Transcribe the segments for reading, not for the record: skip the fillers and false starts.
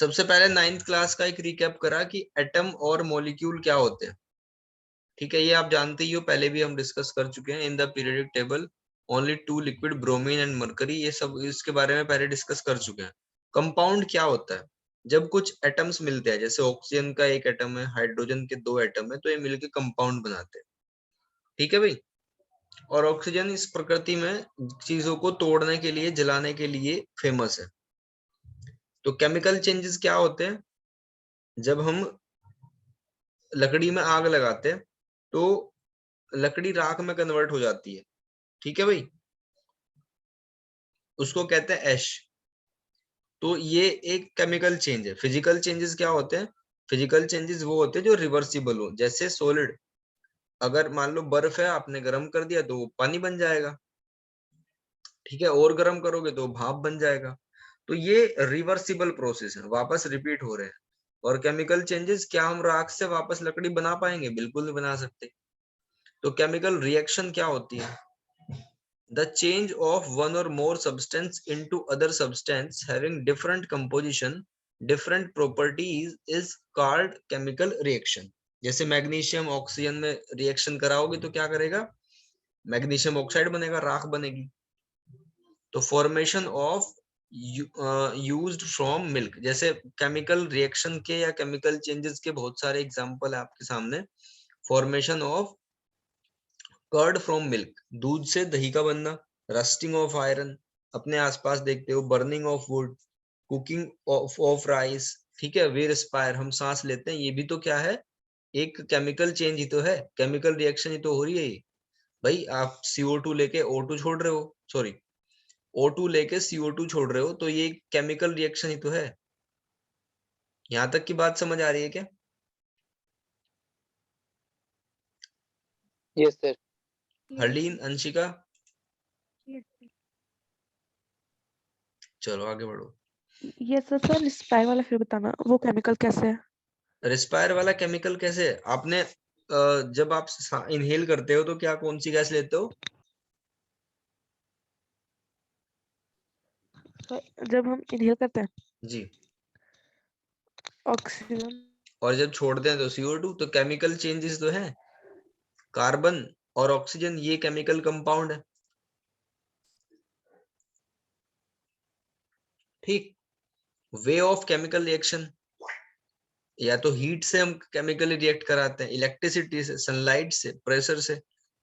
सबसे पहले 9th class का एक रिकैप करा कि एटम और मॉलिक्यूल क्या होते हैं। ठीक है, ये आप जानते ही हो, पहले भी हम डिस्कस कर चुके हैं। In the periodic table only 2 liquid, bromine and mercury, ये सब इसके बारे में पहले डिस्कस कर चुके हैं। कंपाउंड क्या होता है? जब कुछ एटम्स मिलते हैं, जैसे ऑक्सीजन का एक एटम है, हाइड्रोजन के 2 एटम है, तो ये मिलके कंपाउंड बनाते हैं। ठीक है भाई। और ऑक्सीजन इस प्रकृति में चीजों को तोड़ने के लिए, जलाने के लिए फेमस है। तो केमिकल चेंजेस क्या होते हैं? जब हम लकड़ी में आग लगाते हैं तो लकड़ी राख में कन्वर्ट हो जाती है। ठीक है भाई, उसको कहते हैं ऐश। तो ये एक केमिकल चेंज है। फिजिकल चेंजेस क्या होते हैं? फिजिकल चेंजेस वो होते हैं जो रिवर्सिबल हो। जैसे सॉलिड, अगर मान लो बर्फ है, आपने गर्म कर दिया तो वो पानी बन जाएगा। ठीक है, और गर्म करोगे तो भाप बन जाएगा। तो ये रिवर्सिबल प्रोसेस है, वापस रिपीट हो रहे हैं। और केमिकल चेंजेस, क्या हम राख से वापस लकड़ी बना पाएंगे? बिल्कुल नहीं बना सकते। तो केमिकल रिएक्शन क्या होती है? The change of one or more substance into other substance having different composition, different properties is called chemical reaction. जैसे मैग्नीशियम ऑक्सीजन में रिएक्शन कराओगे तो क्या करेगा? मैग्नीशियम ऑक्साइड बनेगा, राख बनेगी। तो formation of used from milk, जैसे केमिकल रिएक्शन के या केमिकल चेंजेस के बहुत सारे एग्जांपल है आपके सामने। Formation of curd from milk, दूध से दही का बनना। रस्टिंग ऑफ आयरन, अपने आसपास देखते हो। Burning of would, cooking of rice. ठीक है, वी रेस्पायर, हम सांस लेते हैं, ये भी तो क्या है? एक केमिकल चेंज ही तो है, केमिकल रिएक्शन ही तो हो रही है ये। भाई आप CO2 लेके O2 छोड़ रहे हो, सॉरी O2 लेके CO2 छोड़ रहे हो, तो ये केमिकल रिएक्शन ही तो है। यहां तक की बात समझ आ रही है क्या? Yes sir. हरलीन, अंशिका, चलो आगे बढ़ो। ये सर रिस्पायर वाला फिर बताना, वो केमिकल कैसे है? रिस्पायर वाला केमिकल कैसे? आपने जब आप इनहेल करते हो तो क्या, कौन सी गैस लेते हो? जब हम इनहेल करते हैं जी। ऑक्सीजन, और जब छोड़ते हैं तो CO2। तो केमिकल चेंजेस तो है। कार्बन और ऑक्सीजन, ये केमिकल कंपाउंड है। ठीक। वे ऑफ केमिकल रिएक्शन, या तो हीट से हम केमिकली रिएक्ट कराते हैं, इलेक्ट्रिसिटी से, सनलाइट से, प्रेशर से।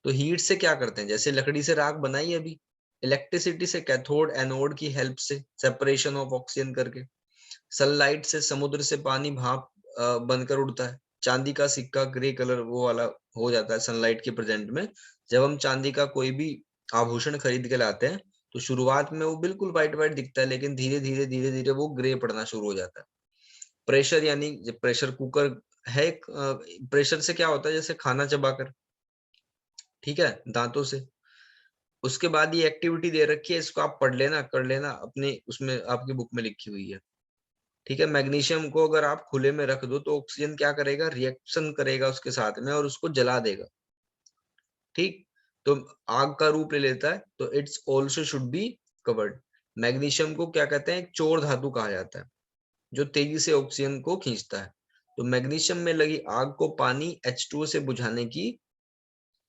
तो हीट से क्या करते हैं? जैसे लकड़ी से राख बनाई अभी, इलेक्ट्रिसिटी से कैथोड एनोड की हेल्प से सेपरेशन ऑफ ऑक्सीजन करके। सनलाइट से, समुद्र से पानी भाप बनकर उड़ता है। चांदी का सिक्का ग्रे कलर वो वाला हो जाता है सनलाइट के प्रेजेंट में। जब हम चांदी का कोई भी आभूषण खरीद के लाते हैं तो शुरुआत में वो बिल्कुल व्हाइट व्हाइट दिखता है, लेकिन धीरे धीरे वो ग्रे पड़ना शुरू हो जाता है। प्रेशर, यानी प्रेशर कुकर है, प्रेशर से क्या होता है? जैसे खाना चबाकर, ठीक है, दांतों से। उसके बाद ये एक्टिविटी दे रखी है, इसको आप पढ़ लेना, कर लेना, अपने उसमें आपकी बुक में लिखी हुई है। ठीक है, मैग्नीशियम को अगर आप खुले में रख दो तो ऑक्सीजन क्या करेगा? रिएक्शन करेगा उसके साथ में और उसको जला देगा। ठीक, तो आग का रूप ले लेता है, तो it's also should be covered. Magnesium को क्या कहते हैं? एक चोर धातु कहा जाता है, जो तेजी से ऑक्सीजन को खींचता है। तो मैग्नीशियम में लगी आग को पानी H2O से बुझाने की,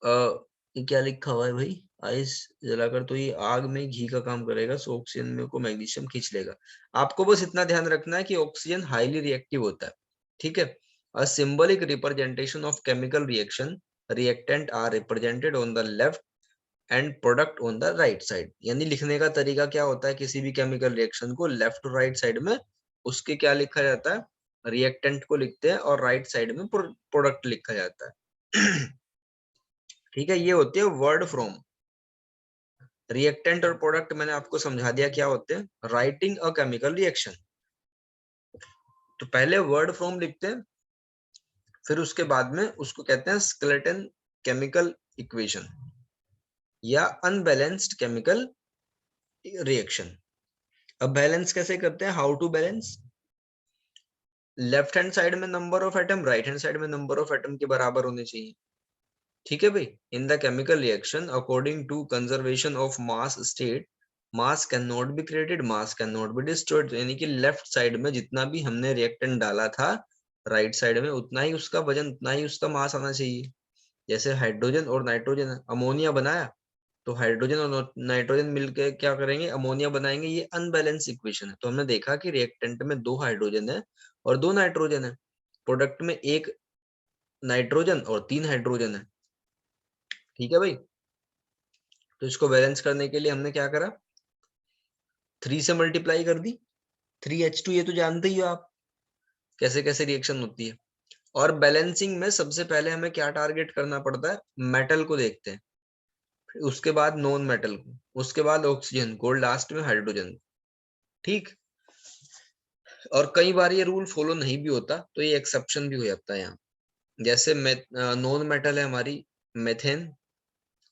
ये क्या लिखा हुआ है भाई? आइस जलाकर तो ये आग में घी का काम करेगा, सो ऑक्सीजन में को मैग्नीशियम खींच लेगा। आपको बस इतना ध्यान रखना है कि ऑक्सीजन हाईली रिएक्टिव होता है। ठीक है, a symbolic representation of chemical reaction, reactant are represented on the left and product on the right side. यानी लिखने का तरीका क्या होता है? किसी भी केमिकल रिएक्शन को लेफ्ट और राइट साइड में उसके क्या लिखा जाता है? रिएक्टेंट को लिखते हैं, और राइट साइड में प्रोडक्ट लिखा जाता है। ठीक है, ये होती है वर्ड फ्रॉम। रिएक्टेंट और प्रोडक्ट मैंने आपको समझा दिया क्या होते हैं। राइटिंग अ केमिकल रिएक्शन, तो पहले वर्ड फ्रॉम लिखते हैं, फिर उसके बाद में उसको कहते हैं स्केलेटन केमिकल इक्वेशन या अनबैलेंस्ड केमिकल रिएक्शन। अब बैलेंस कैसे करते हैं? How to balance? Left hand side में number of atom, right hand side में नंबर ऑफ एटम के बराबर होने चाहिए। ठीक है भाई। In the chemical reaction according to conservation of mass state, mass can not be created, mass can not be destroyed, यानी कि लेफ्ट साइड में जितना भी हमने रिएक्टेंट डाला था राइट साइड में उतना ही उसका वजन, उतना ही उसका मास आना चाहिए। जैसे हाइड्रोजन और नाइट्रोजन है, अमोनिया बनाया तो हाइड्रोजन और नाइट्रोजन मिलकर क्या करेंगे, अमोनिया बनाएंगे। ये अनबैलेंस इक्वेशन है। तो हमने देखा कि रिएक्टेंट में 2 हाइड्रोजन है और 2 नाइट्रोजन है, प्रोडक्ट में 1 नाइट्रोजन और 3 हाइड्रोजन है। ठीक है भाई, तो इसको बैलेंस करने के लिए हमने क्या करा, 3 से मल्टीप्लाई कर दी, 3H2, ये तो जानते ही हो आप कैसे कैसे रिएक्शन होती है। और बैलेंसिंग में सबसे पहले हमें क्या टारगेट करना पड़ता है, मेटल को देखते हैं, फिर उसके बाद नॉन मेटल को, उसके बाद ऑक्सीजन को, लास्ट में हाइड्रोजन। ठीक, और कई बार ये रूल फॉलो नहीं भी होता तो ये एक्सेप्शन भी हो जाता है यहाँ। जैसे नॉन मेटल है हमारी मेथेन,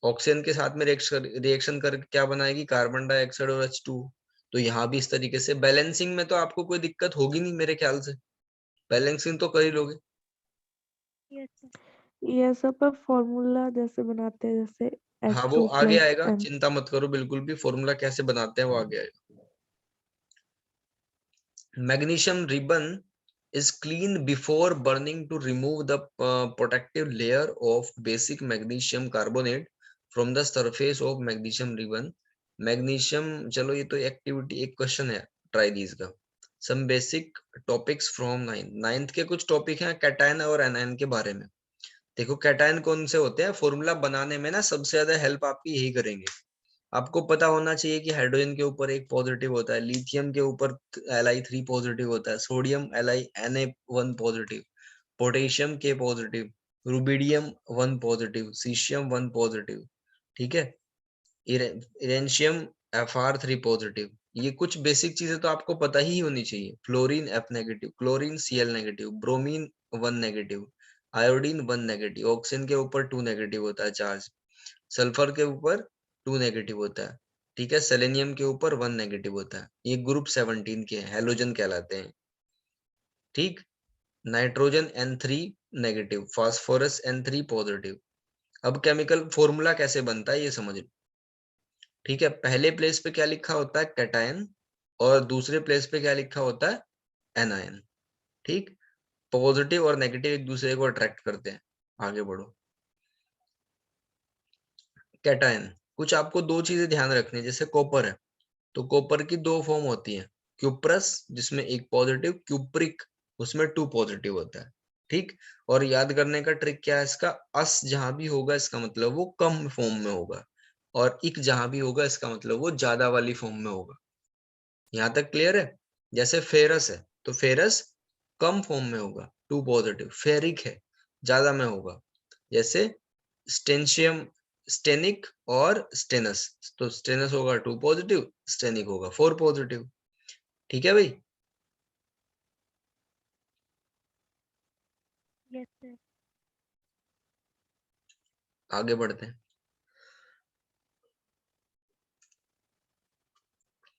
ऑक्सीजन के साथ में रिएक्शन कर क्या बनाएगी, कार्बन डाइऑक्साइड और H2। तो यहाँ भी इस तरीके से बैलेंसिंग में तो आपको कोई दिक्कत होगी नहीं मेरे ख्याल से, बैलेंसिंग तो कर ही लोगे। ये सब पर फॉर्मूला जैसे बनाते हैं, जैसे हाँ वो H2 आगे प्लस आएगा, N। चिंता मत करो बिल्कुल भी, फॉर्मूला कैसे बनाते हैं वो आगे आएगा। Magnesium ribbon is cleaned before burning to remove the protective layer of basic magnesium carbonate from the surface of magnesium ribbon। Magnesium, चलो ये तो एक्टिविटी, एक क्वेश्चन है, ट्राई दीज का। Some basic topics from ninth के कुछ topic हैं cation और एनायन के बारे में। देखो कैटायन कौन से होते हैं, फॉर्मूला बनाने में ना सबसे ज्यादा हेल्प आपकी यही करेंगे। आपको पता होना चाहिए कि हाइड्रोजन के ऊपर एक पॉजिटिव होता है, लिथियम के ऊपर Li3 पॉजिटिव होता है, सोडियम Na1 पॉजिटिव, पोटेशियम के positive, rubidium 1 positive, caesium 1 positive. ठीक है, इरेंशियम Fr3 पॉजिटिव। ये कुछ बेसिक चीजें तो आपको पता ही होनी चाहिए। Fluorine F negative, chlorine Cl negative, bromine 1 negative, iodine 1 negative, oxygen के ऊपर 2 नेगेटिव होता है चार्ज, सल्फर के ऊपर 2 नेगेटिव होता है। ठीक है, सेलेनियम के ऊपर 1 नेगेटिव होता है। ये ग्रुप 17 के हैं, हेलोजन कहलाते हैं। ठीक, nitrogen N3 negative, phosphorus N3 positive. अब केमिकल फॉर्मूला कैसे बनता है ये समझ लो। ठीक है, पहले प्लेस पे क्या लिखा होता है, कैटायन, और दूसरे प्लेस पे क्या लिखा होता है, एनायन। ठीक, पॉजिटिव और नेगेटिव एक दूसरे को अट्रैक्ट करते हैं। आगे बढ़ो, कैटायन, कुछ आपको 2 चीजें ध्यान रखनी है। जैसे कॉपर है तो कॉपर की 2 फॉर्म होती है, क्यूप्रस जिसमें 1 पॉजिटिव, क्यूप्रिक उसमें 2 पॉजिटिव होता है। ठीक, और याद करने का ट्रिक क्या है इसका, अस जहां भी होगा इसका मतलब वो कम फॉर्म में होगा, और इक जहां भी होगा इसका मतलब वो ज्यादा वाली फॉर्म में होगा। यहाँ तक क्लियर है। जैसे फेरस है तो फेरस कम फॉर्म में होगा 2 पॉजिटिव, फेरिक है ज्यादा में होगा। जैसे स्टेंशियम, स्टेनिक और स्टेनस, तो स्टेनस होगा 2 पॉजिटिव, स्टेनिक होगा 4 पॉजिटिव। ठीक है भाई, आगे बढ़ते हैं।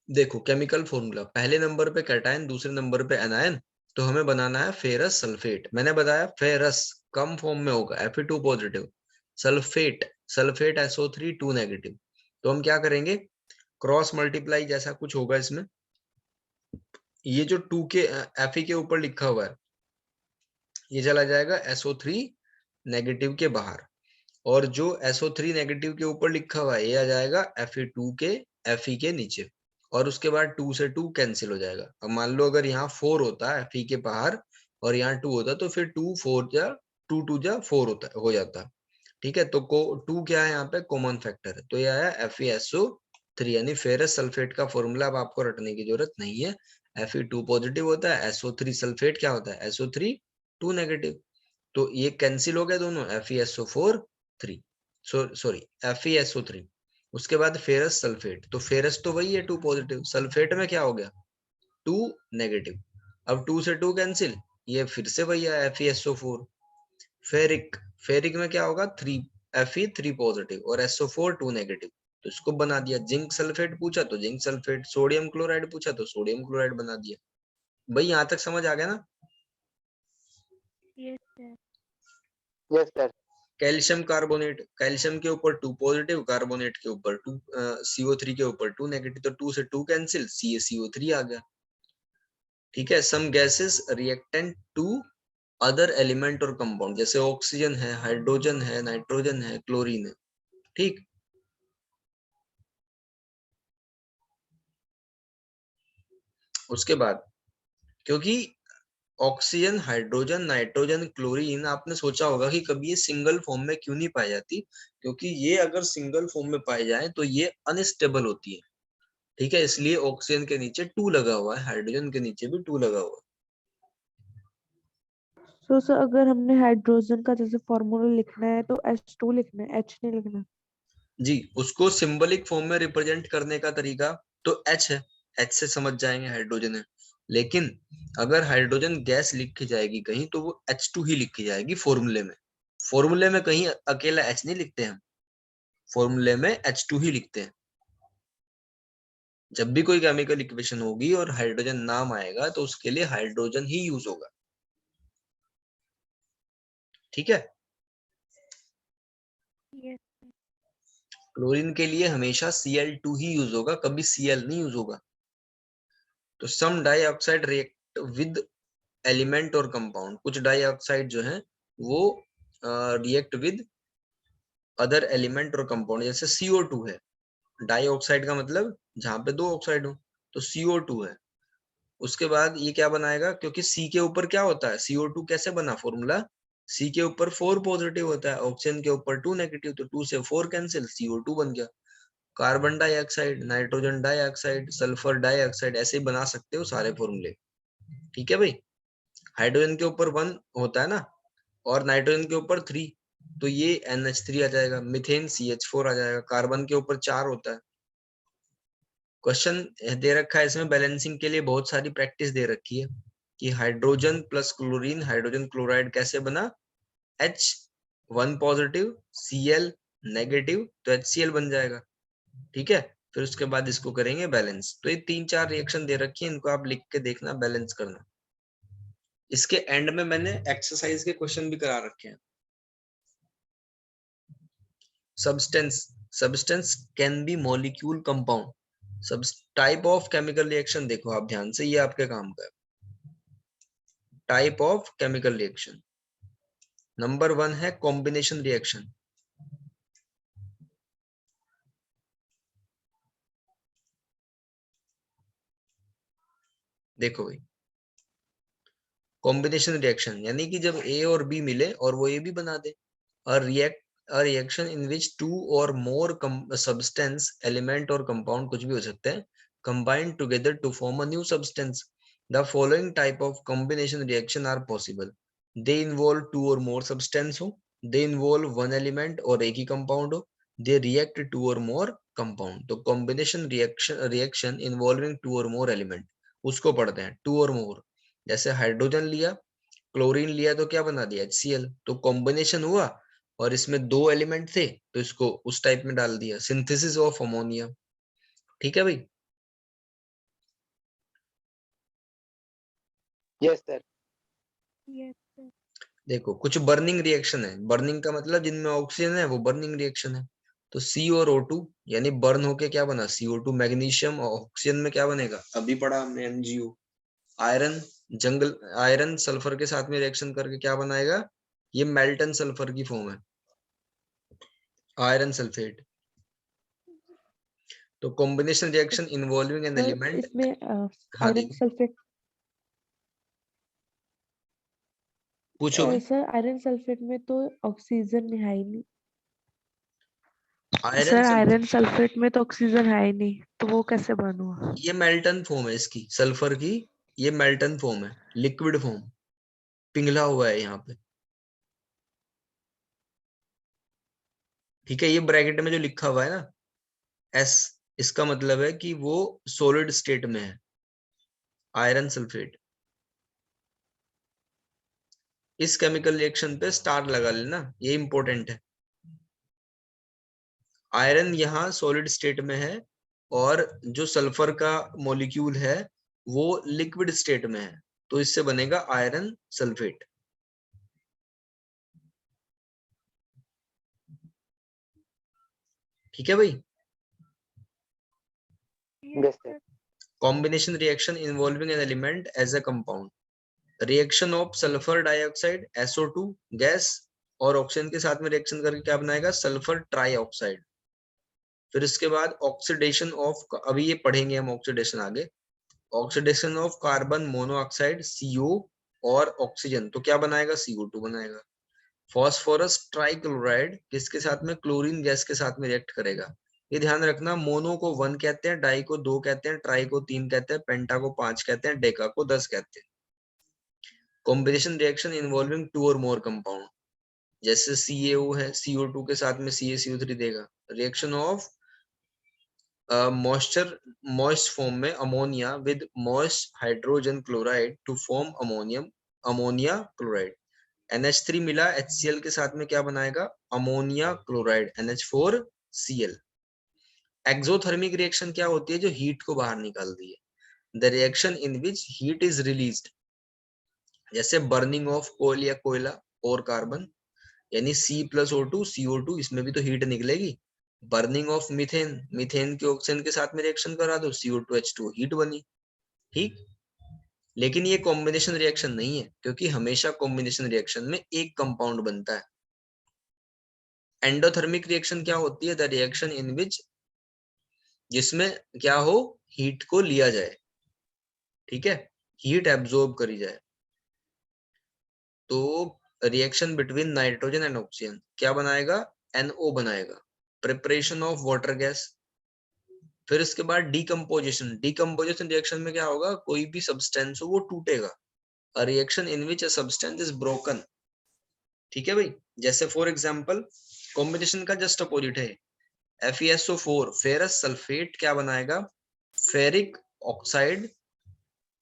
देखो केमिकल फॉर्मूला, पहले नंबर पे कैटायन, दूसरे नंबर पे एनायन, तो हमें बनाना है फेरस सल्फेट। मैंने बताया फेरस कम फॉर्म में होगा Fe2 positive, sulphate, sulphate SO3 2 negative. तो हम क्या करेंगे, क्रॉस मल्टीप्लाई जैसा कुछ होगा इसमें। ये जो 2 के Fe के ऊपर लिखा हुआ है ये चला जाएगा SO3 नेगेटिव के बाहर, और जो SO3 नेगेटिव के ऊपर लिखा हुआ है ये आ जाएगा Fe2 के Fe के नीचे, और उसके बाद 2 से 2 कैंसिल हो जाएगा। अब मान लो अगर यहाँ 4 होता है Fe के बाहर और यहाँ 2 होता तो फिर 2 4 जा 2 2 जा 4 होता हो जाता। ठीक है, तो 2 क्या है यहाँ पे, कॉमन फैक्टर है, तो ये आया FeSO3, यानी फेरस सल्फेट का फॉर्मूला अब आपको रटने की जरूरत नहीं है। Fe2 पॉजिटिव होता है, SO3 सल्फेट क्या होता है, SO3 2 नेगेटिव, तो ये कैंसिल हो गया दोनों, FeSO4 3, सॉरी FeSO3। उसके बाद फेरस सल्फेट, तो फेरस तो वही है 2 पॉजिटिव, सल्फेट में क्या हो गया 2 नेगेटिव, अब 2 से 2 कैंसिल, ये फिर से वही है FeSO4। फेरिक, फेरिक में क्या होगा 3, Fe3 पॉजिटिव और SO4 2 नेगेटिव, तो इसको बना दिया। जिंक सल्फेट पूछा तो जिंक सल्फेट, सोडियम क्लोराइड पूछा तो सोडियम क्लोराइड बना दिया। भाई यहाँ तक समझ आ गया ना। Yes sir. Calcium carbonate, calcium के ऊपर 2 पॉजिटिव, कार्बोनेट के ऊपर 2, CO3 के ऊपर 2 नेगेटिव, तो 2 से 2 कैंसिल, CaCO3 आ गया। ठीक है। Some gases reactant to other element और कंपाउंड, जैसे ऑक्सीजन है, हाइड्रोजन है, नाइट्रोजन है, क्लोरीन है। ठीक। उसके बाद, क्योंकि ऑक्सीजन, हाइड्रोजन, नाइट्रोजन, क्लोरीन, आपने सोचा होगा कि कभी ये सिंगल फॉर्म में क्यों नहीं पाई जाती, क्योंकि ये अगर सिंगल फॉर्म में पाई जाए तो ये अनस्टेबल होती है। ठीक है, इसलिए ऑक्सीजन के नीचे 2 लगा हुआ है, हाइड्रोजन के नीचे भी 2 लगा हुआ है। तो सर अगर हमने हाइड्रोजन का जैसे फॉर्मूला लिखना है तो H2 लिखना है, H नहीं लिखना। जी, उसको सिंबलिक फॉर्म में रिप्रेजेंट करने का तरीका तो H है, H से समझ जाएंगे हाइड्रोजन है। लेकिन अगर हाइड्रोजन गैस लिखी जाएगी कहीं तो वो H2 ही लिखी जाएगी फॉर्मूले में। फॉर्मूले में कहीं अकेला H नहीं लिखते हम, फॉर्मूले में H2 ही लिखते हैं। जब भी कोई केमिकल इक्वेशन होगी और हाइड्रोजन नाम आएगा तो उसके लिए हाइड्रोजन ही यूज होगा। ठीक है। क्लोरीन के लिए हमेशा Cl2 ही यूज होगा, कभी Cl नहीं यूज होगा। तो सम डाइऑक्साइड रिएक्ट विद एलिमेंट और कंपाउंड, कुछ डाइऑक्साइड जो है वो रिएक्ट विद अदर एलिमेंट और कंपाउंड, जैसे CO2 है। डाइऑक्साइड का मतलब जहां पे 2 ऑक्साइड हो, तो CO2 है। उसके बाद ये क्या बनाएगा, क्योंकि C के ऊपर क्या होता है, CO2 कैसे बना फॉर्मूला, C के ऊपर 4 पॉजिटिव होता है, ऑक्सीजन के ऊपर 2 नेगेटिव, तो 2 से 4 कैंसिल, CO2 बन गया। Carbon dioxide, nitrogen dioxide, sulphur dioxide, ऐसे ही बना सकते हो सारे फॉर्मूले। ठीक है भाई। हाइड्रोजन के ऊपर 1 होता है ना, और नाइट्रोजन के ऊपर 3, तो ये NH3 आ जाएगा, मीथेन CH4 आ जाएगा, कार्बन के ऊपर 4 होता है। क्वेश्चन दे रखा है इसमें, बैलेंसिंग के लिए बहुत सारी प्रैक्टिस दे रखी है कि hydrogen plus chlorine, hydrogen chloride कैसे बना, H1 पॉजिटिव, Cl नेगेटिव, तो HCl बन जाएगा। ठीक है। फिर उसके बाद इसको करेंगे बैलेंस। तो ये 3-4 रिएक्शन दे रखी है, इनको आप लिख के देखना, बैलेंस करना। इसके एंड में मैंने एक्सरसाइज के क्वेश्चन भी करा रखे हैं। Substance can be molecule compound. सब टाइप ऑफ केमिकल रिएक्शन देखो आप ध्यान से, ये आपके काम का है। Type of chemical reaction, number 1 है कॉम्बिनेशन रिएक्शन। देखो भाई, कॉम्बिनेशन रिएक्शन यानी कि जब A और B मिले और वो A भी बना दे। A reaction in which 2 or more substance, element और compound कुछ भी हो सकते हैं, combine together to form a new substance. The following type of combination reaction are possible. They involve 2 or more substance हो, they involve one element और एक ही compound हो, they react 2 or more compound. तो combination reaction involving 2 or more element, उसको पढ़ते हैं 2 or more। जैसे hydrogen लिया, क्लोरीन लिया, तो क्या बना दिया, HCl। तो कॉम्बिनेशन हुआ और इसमें 2 एलिमेंट थे तो इसको उस टाइप में डाल दिया, सिंथेसिस ऑफ अमोनिया। ठीक है भाई। Yes sir. देखो कुछ बर्निंग रिएक्शन है, बर्निंग का मतलब जिनमें ऑक्सीजन है वो बर्निंग रिएक्शन है। तो C और O2 यानी बर्न होके क्या बना, CO2, मैग्नीशियम और ऑक्सीजन में क्या बनेगा, अभी पढ़ा हमने NGO। आयरन, आयरन सल्फर के साथ में रिएक्शन करके क्या बनाएगा, ये मेल्टन सल्फर की फॉर्म है, आयरन सल्फेट। तो combination reaction involving an sir element. इसमें हाँ आयरन देखो, सल्फेट, पूछो भाई। सर आयरन सल्फेट में तो ऑक्सीजन है ही नहीं। Iron sir sulphur, iron sulphate में तो ऑक्सीजन है ही नहीं, तो वो कैसे बर्न हुआ? ये मेल्टन फॉर्म है इसकी, सल्फर की। ये मेल्टन फॉर्म है, लिक्विड फॉर्म, पिघला हुआ है यहाँ पे। ठीक है। ये ब्रैकेट में जो लिखा हुआ है ना S, इसका मतलब है कि वो सॉलिड स्टेट में है, आयरन सल्फेट। इस केमिकल रिएक्शन पे स्टार लगा लेना, ये इंपॉर्टेंट है। आयरन यहाँ सॉलिड स्टेट में है और जो सल्फर का मॉलिक्यूल है वो लिक्विड स्टेट में है, तो इससे बनेगा आयरन सल्फेट। ठीक है भाई। Yes, sir. Combination reaction involving an element as a compound, reaction of sulphur dioxide SO2 gas और ऑक्सीजन के साथ में रिएक्शन करके क्या बनाएगा, सल्फर ट्राइऑक्साइड। फिर इसके बाद ऑक्सीडेशन ऑफ, अभी ये पढ़ेंगे हम ऑक्सीडेशन आगे, oxidation of carbon monoxide CO और ऑक्सीजन, तो क्या बनाएगा, CO2 बनाएगा। फॉस्फोरस ट्राइक्लोराइड किसके साथ में, क्लोरीन गैस के साथ में रिएक्ट करेगा। ये ध्यान रखना, मोनो को 1 कहते हैं, डाई को 2 कहते हैं, ट्राई को 3 कहते हैं, पेंटा को 5 कहते हैं, डेका को 10 कहते हैं। कॉम्बिनेशन रिएक्शन इन्वॉल्विंग 2 और मोर कंपाउंड, जैसे CaO है, CO2 के साथ में CaCO3 देगा। रिएक्शन ऑफ मॉइस्ट फॉर्म में ammonia with moist hydrogen chloride to form ammonia chloride. NH3 मिला HCl के साथ में क्या बनाएगा, ammonia chloride NH4Cl। Exothermic reaction क्या होती है, जो हीट को बाहर निकालती है। The reaction in which heat is released, जैसे बर्निंग ऑफ कोल या कोयला और कार्बन, यानी C+O2 CO2, इसमें भी तो हीट निकलेगी। बर्निंग ऑफ मीथेन, मीथेन के ऑक्सीजन के साथ में रिएक्शन करा दो, CO2H2 हीट बनी। ठीक, लेकिन ये कॉम्बिनेशन रिएक्शन नहीं है, क्योंकि हमेशा कॉम्बिनेशन रिएक्शन में एक कंपाउंड बनता है। एंडोथर्मिक रिएक्शन क्या होती है, द रिएक्शन इन विच, जिसमें क्या हो, हीट को लिया जाए, ठीक है, हीट एब्जॉर्ब करी जाए। तो reaction between nitrogen and oxygen क्या बनाएगा, NO बनाएगा, प्रिपरेशन ऑफ वाटर गैस। फिर इसके बाद डीकम्पोजिशन, डीकम्पोजिशन रिएक्शन में क्या होगा, कोई भी सब्सटेंस हो वो टूटेगा। A reaction in which a substance is broken, ठीक है भाई। जैसे फॉर एग्जांपल कॉम्बिनेशन का जस्ट अपोजिट है, FeSO4 फेरस सल्फेट क्या बनाएगा, फेरिक ऑक्साइड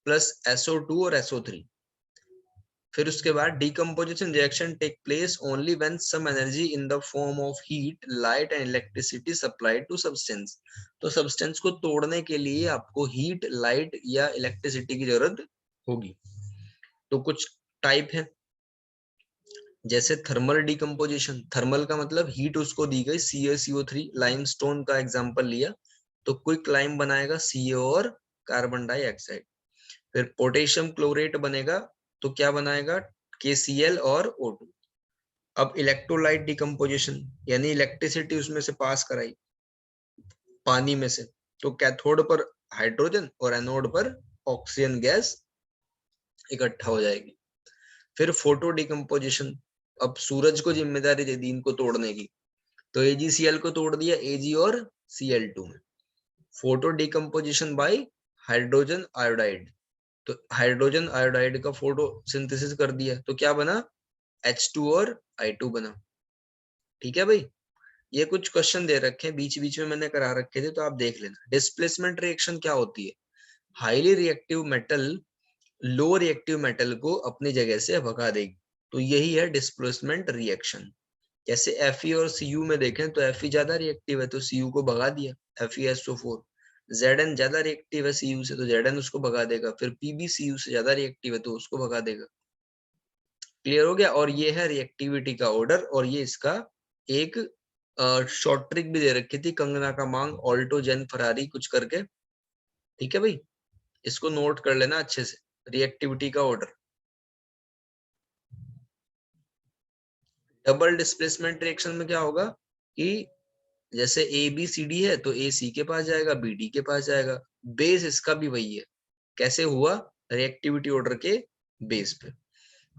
प्लस SO2 और SO3। फिर उसके बाद decomposition reaction take place only when some energy in the form of heat, light and electricity supplied to substance. तो substance को तोड़ने के लिए आपको हीट, लाइट या इलेक्ट्रिसिटी की जरूरत होगी। तो कुछ टाइप है, जैसे थर्मल डीकम्पोजिशन, थर्मल का मतलब हीट उसको दी गई, CaCO3, लाइमस्टोन का एग्जांपल लिया तो क्विक लाइम बनाएगा Ca और कार्बन डाइऑक्साइड। फिर पोटेशियम क्लोरेट बनेगा तो क्या बनाएगा, KCl और O2। अब इलेक्ट्रोलाइट डिकम्पोजिशन, यानी इलेक्ट्रिसिटी उसमें से पास कराई पानी में से, तो कैथोड पर हाइड्रोजन और एनोड पर ऑक्सीजन गैस इकट्ठा हो जाएगी। फिर फोटो डिकम्पोजिशन, अब सूरज को जिम्मेदारी दे दी इनको तोड़ने की, तो AgCl को तोड़ दिया Ag और Cl2 में। Photo decomposition bye hydrogen iodide, तो हाइड्रोजन आयोडाइड का फोटो सिंथेसिस कर दिया तो क्या बना, H2 और I2 बना। ठीक है भाई, ये कुछ क्वेश्चन दे रखे हैं, बीच बीच में मैंने करा रखे थे, तो आप देख लेना। डिस्प्लेसमेंट रिएक्शन क्या होती है, highly reactive metal low reactive metal को अपनी जगह से भगा देगी, तो यही है डिस्प्लेसमेंट रिएक्शन। जैसे Fe और Cu में देखें तो Fe ज्यादा रिएक्टिव है तो Cu को भगा दिया, FeSO4। Zn ज्यादा रिएक्टिव है Cu से तो Zn उसको भगा देगा, फिर Pb Cu से ज्यादा रिएक्टिव है तो उसको भगा देगा। क्लियर हो गया। और ये है रिएक्टिविटी का ऑर्डर, और ये इसका एक शॉर्ट ट्रिक भी दे रखी थी, कंगना का मांग, ऑल्टो, जेन, फरारी कुछ करके। ठीक है भाई, इसको नोट कर लेना अच्छे से, रिएक्टिविटी का ऑर्डर। डबल डिस्प्लेसमेंट रिएक्शन में क्या होगा कि जैसे ABCD है तो AC के पास जाएगा, BD के पास जाएगा। बेस इसका भी वही है, कैसे हुआ, रिएक्टिविटी ऑर्डर के बेस पे।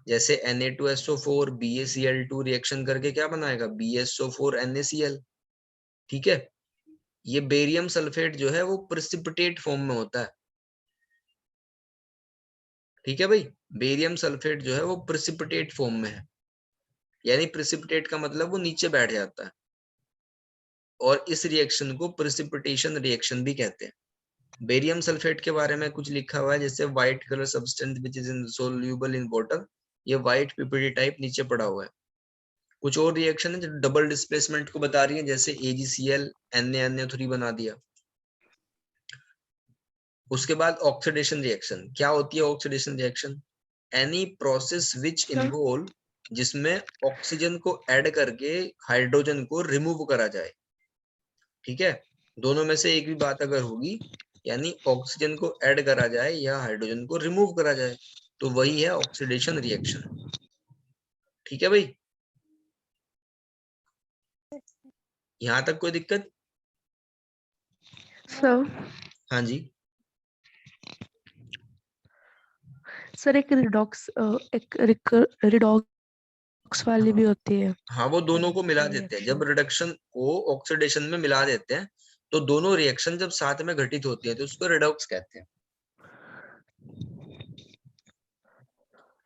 जैसे Na2SO4 BaCl2 रिएक्शन करके क्या बनाएगा, BaSO4 NaCl। ठीक है, ये बेरियम सल्फेट जो है वो प्रेसिपिटेट फॉर्म में होता है। ठीक है भाई, बेरियम सल्फेट जो है वो प्रेसिपिटेट फॉर्म में है, यानी प्रेसिपिटेट का मतलब वो नीचे बैठ जाता है, और इस रिएक्शन को प्रेसिपिटेशन रिएक्शन भी कहते हैं। बेरियम सल्फेट के बारे में कुछ लिखा हुआ है, जैसे white colour substance which is insoluble in water, ये व्हाइट PPT टाइप नीचे पड़ा हुआ है। कुछ और रिएक्शन है जो डबल डिस्प्लेसमेंट को बता रही है, जैसे AgCl NaNO3 बना दिया। उसके बाद ऑक्सीडेशन रिएक्शन, क्या होती है oxidation reaction, any process which involve, जिसमें ऑक्सीजन को ऐड करके हाइड्रोजन को रिमूव करा जाए। ठीक है, दोनों में से एक भी बात अगर होगी, यानी ऑक्सीजन को ऐड करा जाए या हाइड्रोजन को रिमूव करा जाए, तो वही है ऑक्सीडेशन रिएक्शन। ठीक है भाई, यहाँ तक कोई दिक्कत? सर हाँ जी, सर एक रिडॉक्स वाली भी होती है। हाँ वो दोनों को मिला देते हैं, जब रिडक्शन को ऑक्सीडेशन में मिला देते हैं तो दोनों रिएक्शन जब साथ में घटित होती है तो उसको रिडॉक्स कहते हैं।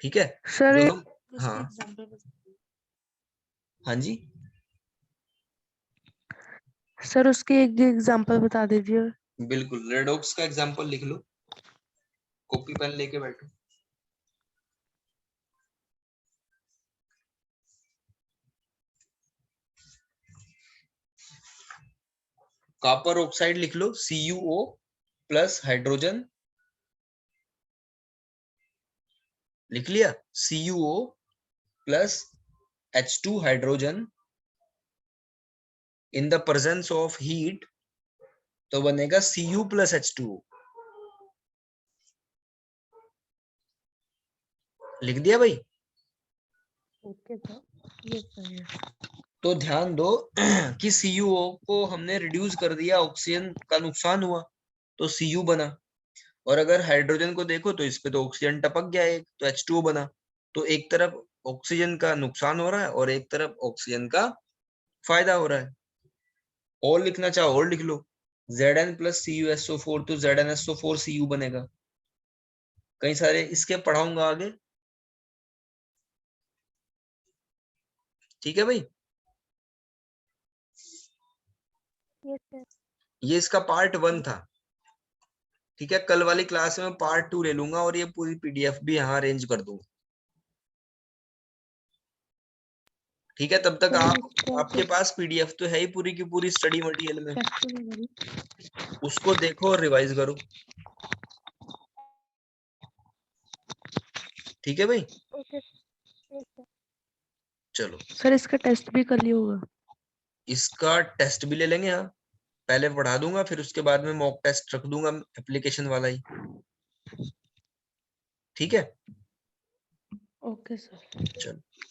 ठीक है, सर जो एक हम, हाँ एग्जांपल, हाँ जी, सर उसकी एक एग्जांपल बता दीजिए। बिल्कुल, रेडॉक्स का एग्जांपल लिख लो, कॉपी पेन लेके बैठो। कॉपर ऑक्साइड लिख लो, CuO प्लस हाइड्रोजन, लिख लिया, CuO plus H2 hydrogen in the presence of heat, तो बनेगा Cu प्लस H2O। लिख दिया भाई? ओके सर, ये सही है। तो ध्यान दो कि CuO को हमने रिड्यूस कर दिया, ऑक्सीजन का नुकसान हुआ तो Cu बना, और अगर हाइड्रोजन को देखो तो इस पे तो ऑक्सीजन टपक गया एक, तो H2O बना। तो एक तरफ ऑक्सीजन का नुकसान हो रहा है और एक तरफ ऑक्सीजन का फायदा हो रहा है। और लिखना चाहो और लिख लो, Zn प्लस CuSO4, तो ZnSO4Cu बनेगा। कई सारे इसके पढ़ाऊंगा आगे। ठीक है भाई, ये सर, ये इसका पार्ट 1 था। ठीक है, कल वाली क्लास में पार्ट 2 ले लूंगा और ये पूरी PDF भी यहाँ अरेंज कर दूंगा। ठीक है, तब तक सर आप, आपके पास PDF तो है ही पूरी की पूरी स्टडी मटेरियल में, उसको देखो और रिवाइज करो। ठीक है भाई, ओके चलो सर, इसका टेस्ट भी कर लिया होगा। इसका टेस्ट भी ले लेंगे। हाँ, पहले पढ़ा दूंगा फिर उसके बाद में मॉक टेस्ट रख दूंगा, एप्लीकेशन वाला ही। ठीक है, ओके सर। चलो।